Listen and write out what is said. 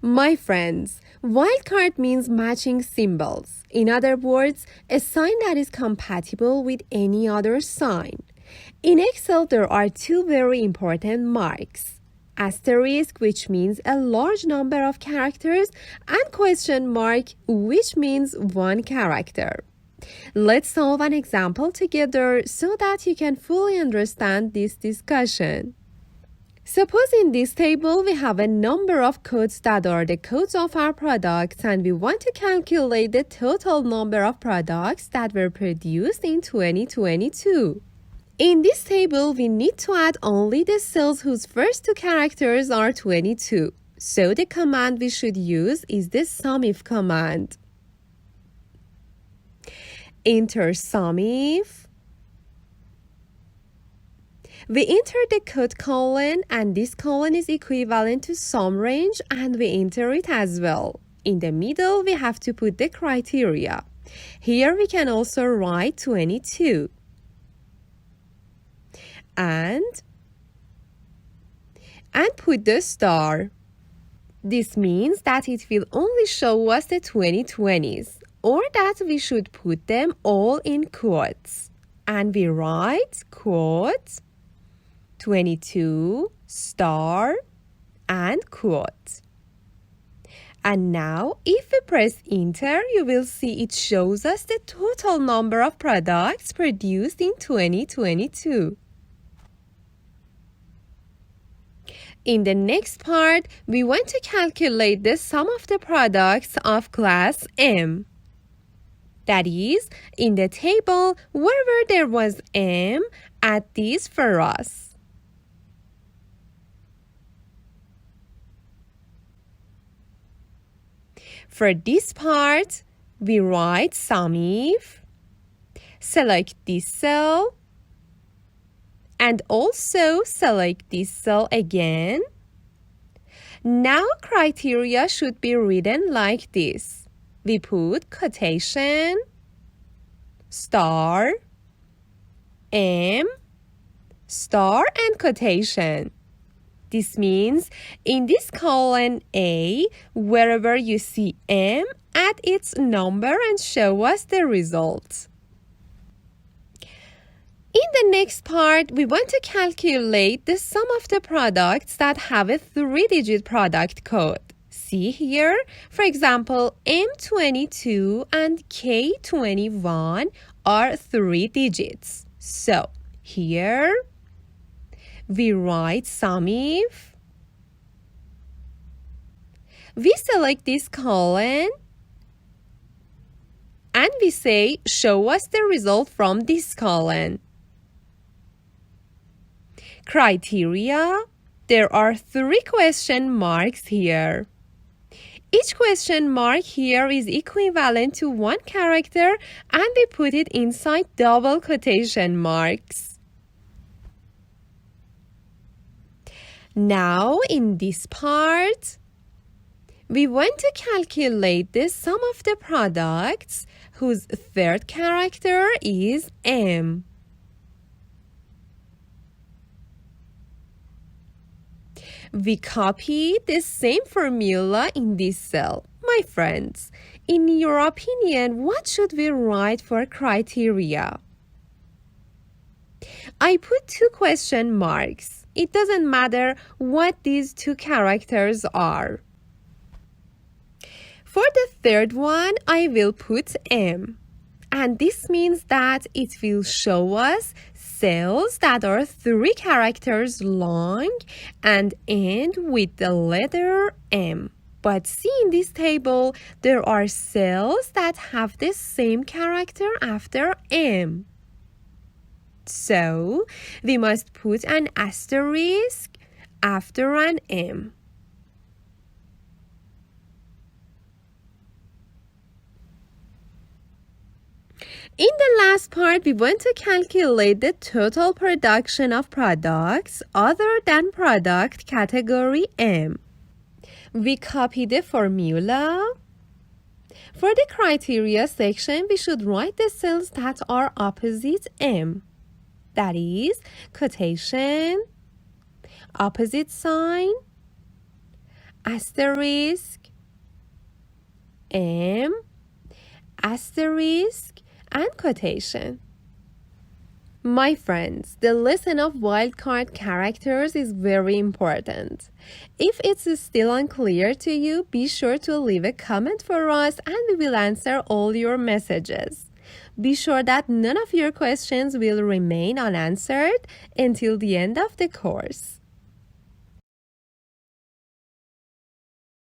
My friends, wildcard means matching symbols. In other words, a sign that is compatible with any other sign. In Excel, there are two very important marks. Asterisk, which means a large number of characters, and question mark, which means one character. Let's solve an example together so that you can fully understand this discussion. Suppose in this table we have a number of codes that are the codes of our products, and we want to calculate the total number of products that were produced in 2022. In this table, we need to add only the cells whose first two characters are 22. So the command we should use is the SUMIF command. Enter SUMIF. We enter the code colon, and this colon is equivalent to sum range, and we enter it as well. In the middle, we have to put the criteria. Here we can also write 22. And put the star. This means that it will only show us the 2020s, or that we should put them all in quotes. And we write quote 22 star and quote. And now if we press enter, you will see it shows us the total number of products produced in 2022. In the next part, we want to calculate the sum of the products of class M. That is, in the table, wherever there was M, add this for us. For this part, we write SUMIF, select this cell, and also select this cell again. Now criteria should be written like this. We put quotation, star, M, star, and quotation. This means in this column A, wherever you see M, add its number and show us the result. In the next part, we want to calculate the sum of the products that have a 3-digit product code. See here, for example, M22 and K21 are 3 digits. So, here we write SUMIF. We select this column and we say, show us the result from this column. Criteria, there are 3 question marks here. Each question mark here is equivalent to 1 character, and we put it inside double quotation marks. Now, in this part, we want to calculate the sum of the products whose third character is M. We copy the same formula in this cell. My friends, in your opinion, what should we write for criteria? I put 2 question marks. It doesn't matter what these 2 characters are. For the third one, I will put M. And this means that it will show us cells that are 3 characters long and end with the letter M. But see, in this table, there are cells that have the same character after M. So, we must put an asterisk after an M. In the last part, we want to calculate the total production of products other than product category M. We copy the formula. For the criteria section, we should write the cells that are opposite M. That is, quotation, opposite sign, asterisk, M, asterisk, and quotation. My friends, the lesson of wildcard characters is very important. If it's still unclear to you, be sure to leave a comment for us and we will answer all your messages. Be sure that none of your questions will remain unanswered until the end of the course.